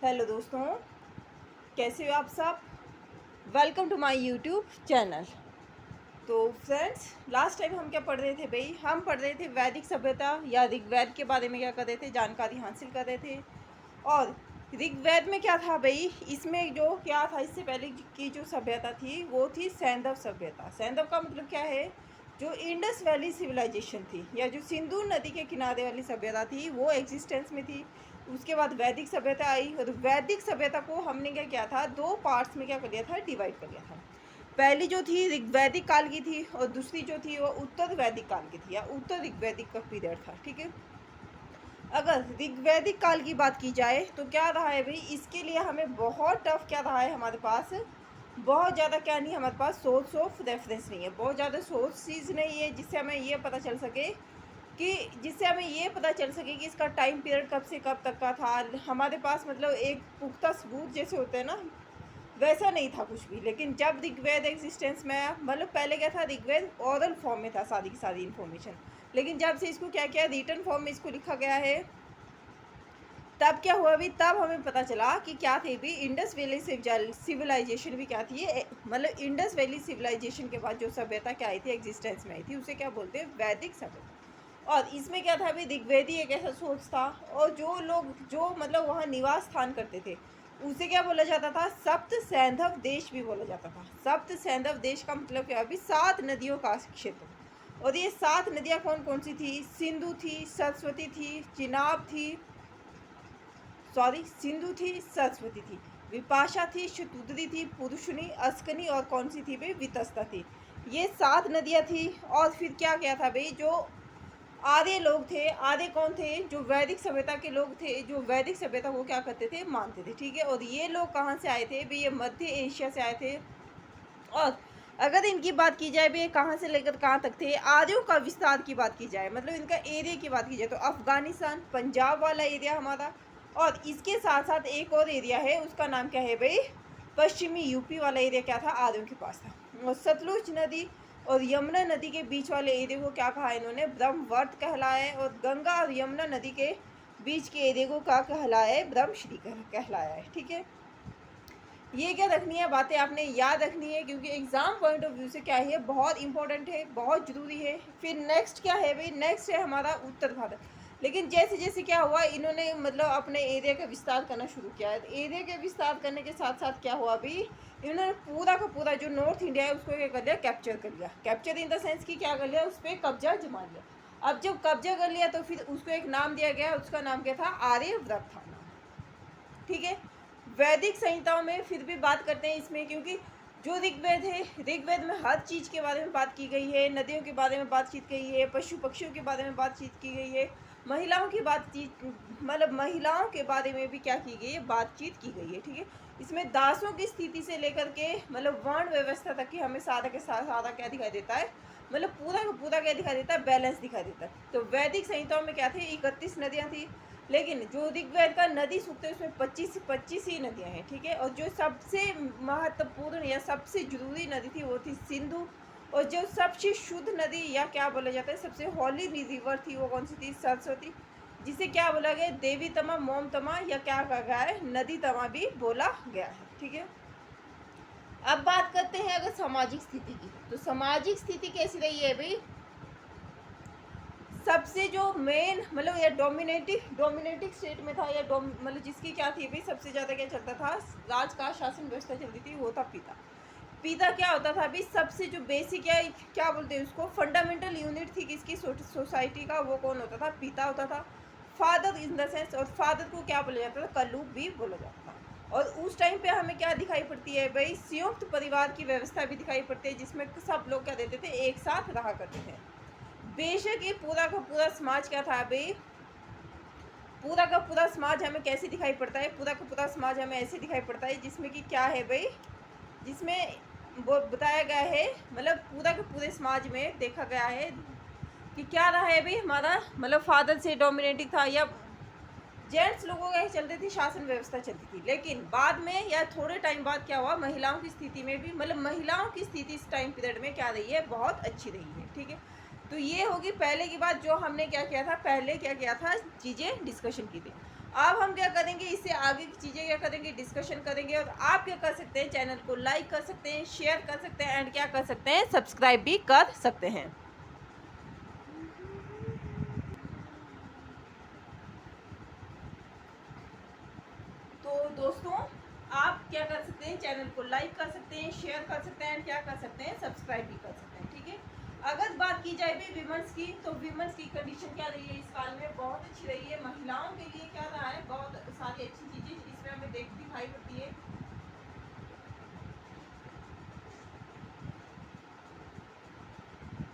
Hello दोस्तों, कैसे हो आप सब। Welcome to my YouTube channel. तो फ्रेंड्स, लास्ट टाइम हम क्या पढ़ रहे थे भाई, हम पढ़ रहे थे वैदिक सभ्यता या ऋग्वेद के बारे में क्या कर रहे थे, जानकारी हासिल कर रहे थे। और ऋग्वेद में क्या था भाई, इसमें जो क्या था, इससे पहले की जो सभ्यता थी वो थी सैंधव सभ्यता। सैंधव का मतलब क्या है, जो इंडस वैली सिविलाइजेशन थी या जो सिंधु नदी के किनारे वाली सभ्यता थी वो एग्जिस्टेंस में थी। उसके बाद वैदिक सभ्यता आई और वैदिक सभ्यता को हमने क्या किया था, दो पार्ट्स में क्या कर लिया था, डिवाइड कर लिया था। पहली जो थी ऋग्वैदिक काल की थी और दूसरी जो थी वो उत्तर वैदिक काल की थी या उत्तर ऋग्वैदिक का पीरियड था। ठीक है, अगर ऋग्वैदिक काल की बात की जाए तो क्या रहा है भाई, इसके लिए हमें बहुत टफ क्या रहा है, हमारे पास बहुत ज़्यादा क्या नहीं, हमारे पास सोर्स ऑफ रेफरेंस नहीं है, बहुत ज़्यादा सोर्सेज नहीं है जिससे हमें ये पता चल सके कि इसका टाइम पीरियड कब से कब तक का था। हमारे पास मतलब एक पुख्ता सबूत जैसे होते हैं ना, वैसा नहीं था कुछ भी। लेकिन जब ऋग्वेद एग्जिस्टेंस में आया, मतलब पहले क्या था, ऋग्वेद ओरल फॉर्म में था सारी की सारी इन्फॉर्मेशन, लेकिन जब से इसको क्या किया, रिटन फॉर्म में इसको लिखा गया है, तब क्या हुआ भी, तब हमें पता चला कि क्या थे भी, इंडस वैली सिविलाइजेशन भी क्या थी, मतलब इंडस वैली सिविलाइजेशन के बाद जो सभ्यता क्या आई थी, एग्जिस्टेंस में आई थी, उसे क्या बोलते हैं, वैदिक सभ्यता। और इसमें क्या था भी, ऋग्वेदी एक ऐसा सोच था, और जो लोग जो मतलब वहाँ निवास स्थान करते थे उसे क्या बोला जाता था, सप्त सैंधव देश भी बोला जाता था। सप्त सैंधव देश का मतलब क्या है, 7 नदियों का क्षेत्र। और ये 7 नदियाँ कौन कौन सी थी, सिंधु थी, सरस्वती थी, सिंधु थी, सरस्वती थी, विपाशा थी, शतुद्री थी, पुरुषनी, अस्कनी और कौन सी थी भाई, वितस्ता थी। ये 7 नदियाँ थी। और फिर क्या क्या था भाई, जो आधे लोग थे, आधे कौन थे, जो वैदिक सभ्यता के लोग थे, जो वैदिक सभ्यता को क्या करते थे, मानते थे। ठीक है, और ये लोग कहाँ से आए थे भाई, ये मध्य एशिया से आए थे। और अगर इनकी बात की जाए भाई, कहाँ से लेकर कहाँ तक थे, आर्यों का विस्तार की बात की जाए, मतलब इनका एरिया की बात की जाए, तो अफगानिस्तान, पंजाब वाला एरिया हमारा, और इसके साथ साथ एक और एरिया है, उसका नाम क्या है भाई, पश्चिमी यूपी वाला एरिया क्या था, आर्यों के पास था। और सतलुज नदी और यमुना नदी के बीच वाले एरिया को क्या कहा इन्होंने, ब्रह्मवर्त कहलाया है। और गंगा और यमुना नदी के बीच के एरिया को क्या कहलाया है, ब्रह्मश्री कहलाया है। ठीक है, ये क्या रखनी है बातें, आपने याद रखनी है, क्योंकि एग्जाम पॉइंट ऑफ व्यू से क्या है, बहुत इंपॉर्टेंट है, बहुत ज़रूरी है। फिर नेक्स्ट क्या है भाई, नेक्स्ट है हमारा उत्तर भारत। लेकिन जैसे जैसे क्या हुआ, इन्होंने मतलब अपने एरिया का विस्तार करना शुरू किया है। एरिया के विस्तार करने के साथ साथ क्या हुआ भी, इन्होंने पूरा का पूरा जो नॉर्थ इंडिया है उसको क्या कर लिया, कैप्चर कर लिया। कैप्चर इन द सेंस कि क्या कर लिया, उस पर कब्जा जमा लिया। अब जब कब्जा कर लिया तो फिर उसको एक नाम दिया गया, उसका नाम क्या था, आर्यव्रत था नाम। ठीक है, वैदिक संहिताओं में फिर भी बात करते हैं इसमें, क्योंकि जो ऋग्वेद है, ऋग्वेद में हर चीज़ के बारे में बात की गई है, नदियों के बारे में बातचीत की गई है, पशु पक्षियों के बारे में बातचीत की गई है, महिलाओं की बातचीत, मतलब महिलाओं के बारे में भी क्या की गई है, बातचीत की गई है। ठीक है, इसमें दासों की स्थिति से लेकर के मतलब वर्ण व्यवस्था तक की हमें सारा के सारा क्या दिखाई देता है, मतलब पूरा का पूरा क्या दिखाई देता है, बैलेंस दिखाई देता है। तो वैदिक संहिताओं में क्या थे, 31 नदियाँ थी, लेकिन जो ऋग्वेद का नदी सूक्त है उसमें 25 ही नदियां हैं। ठीक है, और जो सबसे महत्वपूर्ण या सबसे जरूरी नदी थी वो थी सिंधु। और जो सबसे शुद्ध नदी या क्या बोला जाता है, सबसे हॉली रिवर थी, वो कौन सी थी, सरस्वती, जिसे क्या बोला गया, देवी तमा, मोम तमा, या क्या कहा गया है, नदी तमा भी बोला गया है। ठीक है, अब बात करते हैं अगर सामाजिक स्थिति की, तो सामाजिक स्थिति कैसी रही है भाई, सबसे जो मेन मतलब या डोमिनेटिंग स्टेट में था, या मतलब जिसकी क्या थी भाई, सबसे ज़्यादा क्या चलता था, राज का शासन व्यवस्था चलती थी, वो था पिता। पिता क्या होता था अभी, सबसे जो बेसिक या क्या बोलते हैं उसको, फंडामेंटल यूनिट थी किसकी, सोसाइटी का, वो कौन होता था, पिता होता था। फादर इन द सेंस, और फादर को क्या बोला जाता था, कल्लू भी बोला जाता था। और उस टाइम पे हमें क्या दिखाई पड़ती है भाई, संयुक्त परिवार की व्यवस्था भी दिखाई पड़ती है, जिसमें सब लोग क्या देते थे, एक साथ रहा करते थे। बेशक ये पूरा का पूरा समाज क्या था भाई, पूरा का पूरा समाज हमें कैसे दिखाई पड़ता है, पूरा का पूरा समाज हमें ऐसे दिखाई पड़ता है जिसमें कि क्या है भाई, जिसमें वो बताया गया है, मतलब पूरा के पूरे समाज में देखा गया है कि क्या रहा है भाई हमारा, मतलब फादर से डोमिनेटिंग था, या जेंट्स लोगों का चलती थी, शासन व्यवस्था चलती थी। लेकिन बाद में या थोड़े टाइम बाद क्या हुआ, महिलाओं की स्थिति में भी, मतलब महिलाओं की स्थिति इस टाइम पीरियड में क्या रही है, बहुत अच्छी रही है। ठीक है, तो ये होगी पहले की बात, जो हमने क्या किया था, पहले क्या किया था, चीज़ें डिस्कशन की थी। अब हम क्या करेंगे, इससे आगे की चीज़ें क्या करेंगे, डिस्कशन करेंगे। और आप क्या कर सकते हैं, चैनल को लाइक कर सकते हैं, शेयर कर सकते हैं एंड क्या कर सकते हैं, सब्सक्राइब भी कर सकते हैं। तो दोस्तों, आप क्या कर सकते हैं, चैनल को लाइक कर सकते हैं, शेयर कर सकते हैं एंड क्या कर सकते हैं, सब्सक्राइब भी कर सकते हैं। ठीक है। अगर बात की जाए भी विमेंस की, तो विमेंस की कंडीशन क्या रही है इस काल में, बहुत अच्छी रही है। महिलाओं के लिए क्या रहा है, बहुत सारी अच्छी चीजें इसमें हमें दिखाई पड़ती है।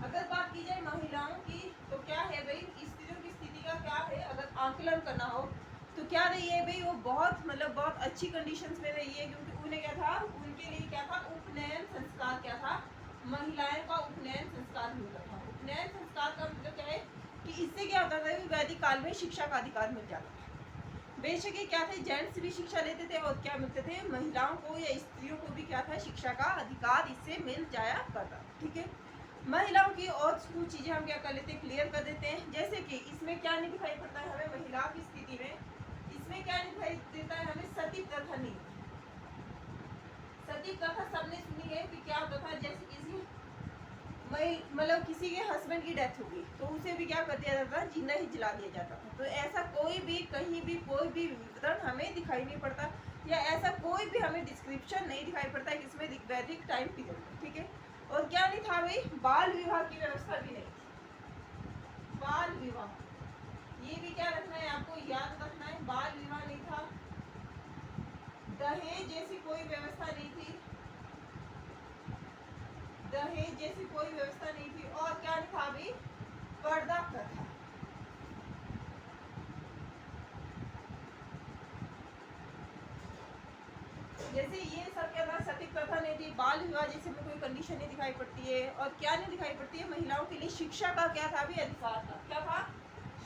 अगर बात की जाए महिलाओं की, तो क्या है भाई, स्त्रियों की स्थिति का क्या है, अगर आकलन करना हो तो क्या रही है भाई, वो बहुत बहुत अच्छी कंडीशंस में रही है। क्योंकि उन्हें क्या था, उनके लिए क्या था, उपनयन संस्कार क्या था, महिलाएं का उपनयन संस्कार होता था। उपनयन संस्कार का मतलब क्या है कि इससे क्या होता था, वैदिक काल में शिक्षा का अधिकार मिल जाता था। बेशक ये क्या थे, जेंट्स भी शिक्षा लेते थे और क्या मिलते थे, महिलाओं को या स्त्रियों को भी क्या था, शिक्षा का अधिकार इससे मिल जाया करता। ठीक है। महिलाओं की और कुछ चीजें हम क्या कर लेते हैं, क्लियर कर देते हैं। जैसे कि इसमें क्या नहीं दिखाई पड़ता है हमें, महिला की स्थिति में इसमें क्या नहीं दिखाई देता है हमें, सती प्रथा नहीं। सती प्रथा सबने सुनी है कि क्या होता था, जैसे किसी किसी के हस्बैंड की डेथ होगी तो उसे भी क्या कर दिया जाता था, जिंदा ही जला दिया जाता था। तो ऐसा कोई भी कहीं भी कोई भी विवरण हमें दिखाई नहीं पड़ता, या ऐसा कोई भी हमें डिस्क्रिप्शन नहीं दिखाई पड़ता कि इसमें वैदिक टाइम पीरियड में। ठीक है। और क्या नहीं था भाई, बाल विवाह की व्यवस्था भी नहीं थी। बाल विवाह ये भी क्या रखना है, आपको याद रखना है, बाल विवाह नहीं था। दहेज जैसी कोई व्यवस्था नहीं थी, दहेज जैसी कोई व्यवस्था नहीं थी। और क्या नहीं था भाई, पर्दा प्रथा। जैसे ये सब क्या था, सती प्रथा नहीं थी, बाल विवाह जैसे में कोई कंडीशन नहीं दिखाई पड़ती है। और क्या नहीं दिखाई पड़ती है, महिलाओं के लिए शिक्षा का क्या था भी, अधिकार था। क्या था,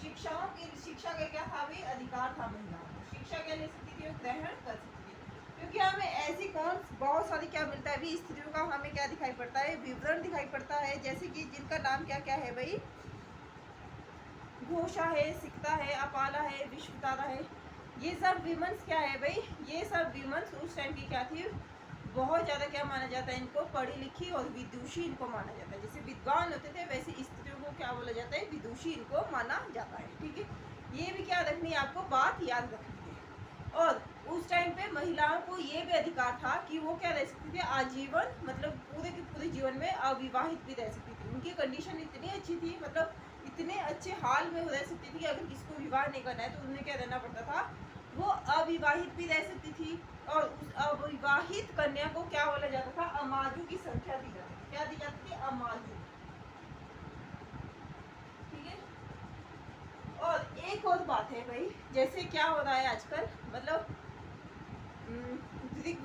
शिक्षाओं की शिक्षा का क्या था भी, अधिकार था। महिलाओं को शिक्षा क्या ले सकती थी, ग्रहण कर सकती थी। क्योंकि हमें ऐसी कौन बहुत सारी क्या मिलता है भी, स्त्रियों का हमें क्या दिखाई पड़ता है, विवरण दिखाई पड़ता है। जैसे कि जिनका नाम क्या क्या है भाई, घोषा है, सिकता है, अपाला है, विश्वतारा है। ये सब विमेंस क्या है भाई, ये सब विमेंस उस टाइम की क्या थी, बहुत ज़्यादा क्या माना जाता है, इनको पढ़ी लिखी और विदुषी इनको माना जाता है। जैसे विद्वान होते थे वैसे स्त्रियों को क्या बोला जाता है, विदुषी इनको माना जाता है। ठीक है। ये भी क्या रखनी है, आपको बात याद रखनी है। और उस टाइम पे महिलाओं को ये भी अधिकार था कि वो क्या रह सकती थी, आजीवन, पूरे के पूरे जीवन में अविवाहित भी रह सकती थी। उनकी कंडीशन इतनी अच्छी थी, इतने अच्छे हाल में रह सकती थी कि अगर किसको विवाह नहीं करना है तो उन्हें क्या रहना पड़ता था, वो अविवाहित भी रह सकती थी। और उस अविवाहित कन्या को क्या बोला जाता था, अमाजू की संख्या दी जाती थी। क्या दी जाती थी, अमाजू। ठीक है। और एक और बात है भाई, जैसे क्या हो रहा है आजकल,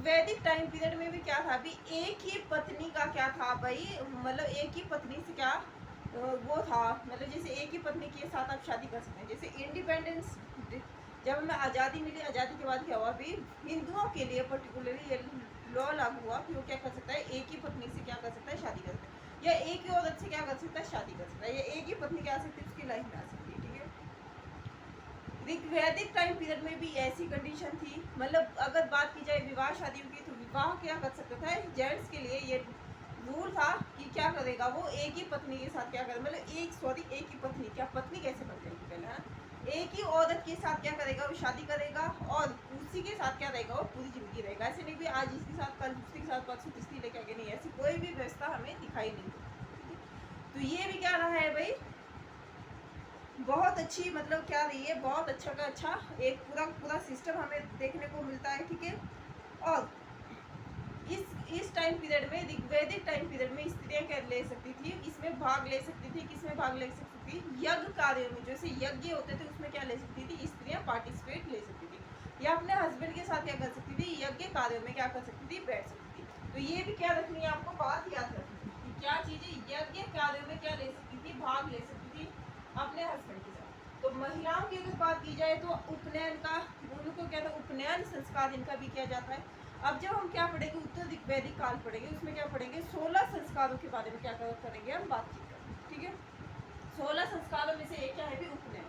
वैदिक टाइम पीरियड में भी क्या था अभी, एक ही पत्नी का क्या था भाई, एक ही पत्नी से क्या वो था, जैसे एक ही पत्नी के साथ आप शादी कर सकते हैं। जैसे इंडिपेंडेंस जब हमें आज़ादी मिली, आज़ादी के बाद क्या हुआ अभी, हिंदुओं के लिए पर्टिकुलरली ये लॉ लागू हुआ कि वो क्या कर सकता है, एक ही पत्नी से क्या कर सकता है, शादी कर सकता है। या एक ही औरत से क्या कर सकता है, शादी कर सकता है। या एक ही पत्नी क्या आ सकती है, उसकी लाइफ में आ सकती है। ठीक है। वैदिक टाइम पीरियड में भी ऐसी कंडीशन थी। अगर बात की जाए विवाह शादियों की, तो विवाह क्या कर सकता था, जेंट्स के लिए ये रूल था कि क्या करेगा वो, एक ही पत्नी के साथ क्या करे, एक ही पत्नी, क्या पत्नी कैसे बन जाएगी पहले, है एक ही औरत के साथ क्या करेगा, वो शादी करेगा और उसी के साथ क्या रहेगा, वो पूरी जिंदगी रहेगा। ऐसे नहीं भी आज इसके साथ, कल दूसरे के साथ, परसों तीसरी लेके आगे, नहीं, ऐसी कोई भी व्यवस्था हमें दिखाई नहीं देती। तो ये भी क्या रहा है भाई, बहुत अच्छी क्या रही है, बहुत अच्छा का अच्छा एक पूरा सिस्टम हमें देखने को मिलता है। ठीक है। और इस टाइम पीरियड में, ऋग्वैदिक टाइम पीरियड में स्त्रियां क्या ले सकती थी, इसमें भाग ले सकती थी। किसमें भाग ले सकती थी, यज्ञ कार्यों में, जैसे यज्ञ होते थे उसमें क्या ले सकती थी, स्त्रियां पार्टिसिपेट ले सकती थी। या अपने हस्बैंड के साथ क्या कर सकती थी, यज्ञ कार्यों में क्या कर सकती थी, बैठ सकती थी। तो ये भी क्या रखनी है, आपको बात याद रखनी है कि क्या चीजें यज्ञ कार्यों में क्या ले सकती थी, भाग ले सकती थी अपने हस्बैंड के साथ। तो महिलाओं की अगर बात की जाए तो उपनयन का, उनको क्या था, उपनयन संस्कार इनका भी किया जाता है। अब जब हम क्या पढ़ेंगे, उत्तर वैदिक काल पढ़ेंगे, उसमें क्या पढ़ेंगे, 16 संस्कारों के बारे में क्या करेंगे, हम बातचीत करेंगे। ठीक है। 16 संस्कारों में से एक क्या है भी, उपनयन।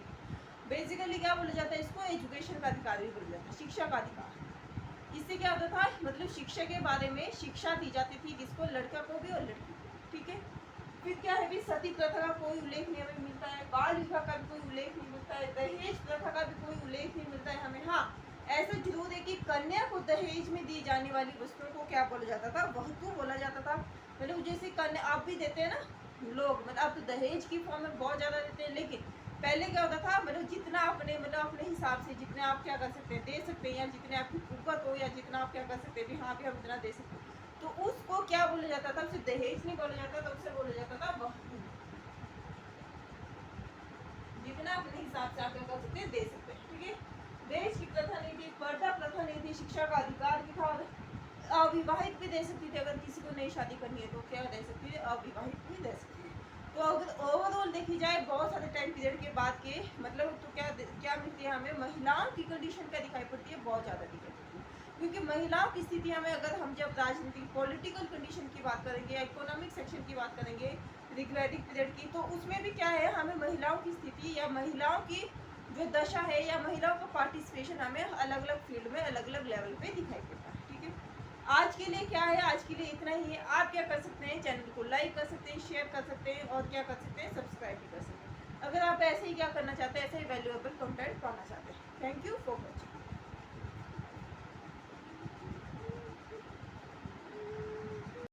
बेसिकली क्या बोला जाता है इसको, एजुकेशन का अधिकार भी बोला जाता है, शिक्षा का अधिकार। इससे क्या होता था, मतलब शिक्षा के बारे में शिक्षा दी जाती थी किसको, लड़का को भी और लड़की को, ठीक है। फिर क्या है भी, सती प्रथा का कोई उल्लेख नहीं हमें मिलता है, बाल विवाह का भी कोई उल्लेख नहीं मिलता है, दहेज प्रथा का भी कोई उल्लेख नहीं मिलता है हमें। हाँ, ऐसा जरूर है कि कन्या को दहेज में दी जाने वाली वस्तुओं को क्या बोला जाता था, वस्तु बोला जाता था। मतलब जैसे कन्या आप भी देते हैं ना लोग, मतलब आप तो दहेज की फॉर्म में बहुत ज़्यादा देते हैं, लेकिन पहले क्या होता था, मतलब जितना अपने मतलब अपने हिसाब से जितने आप क्या कर सकते हैं दे सकते हैं, या जितने आपकी कुवत हो, या जितना आप क्या कर सकते हैं भी हाँ भी हम इतना दे सकते हैं, तो उसको क्या बोला जाता था, उसे दहेज नहीं बोला जाता था, उसे बोला जाता था वस्तु। जितना अपने हिसाब से आप क्या कर सकते हैं दे सकते हैं, ठीक है। दहेज की प्रथा नहीं थी, पर्दा प्रथा नहीं थी, शिक्षा का अधिकार भी था, अविवाहित भी दे सकती थी, अगर किसी को नई शादी करनी है तो क्या दे सकती है, अविवाहित भी दे सकती है। तो अगर ओवरऑल देखी जाए बहुत सारे टाइम पीरियड के बाद के मतलब तो क्या मिलती है हमें, महिलाओं की कंडीशन क्या दिखाई पड़ती है, बहुत ज़्यादा दिखाई पड़ती है। क्योंकि महिलाओं की स्थिति हमें, अगर हम जब राजनीतिक पॉलिटिकल कंडीशन की बात करेंगे या इकोनॉमिक सेक्शन की बात करेंगे रिग्रेटिक पीरियड की, तो उसमें भी क्या है, हमें महिलाओं की स्थिति या महिलाओं की जो दशा है या महिलाओं का पार्टिसिपेशन हमें अलग अलग फील्ड में अलग अलग लेवल पे दिखाई पड़ता है, ठीक है। आज के लिए क्या है, आज के लिए इतना ही है। आप क्या कर सकते हैं, चैनल को लाइक कर सकते हैं, शेयर कर सकते हैं, और क्या कर सकते हैं, सब्सक्राइब भी कर सकते हैं, अगर आप ऐसे ही क्या करना चाहते हैं, ऐसे ही वैल्यूएबल कंटेंट पाना चाहते हैं। Thank you for watching.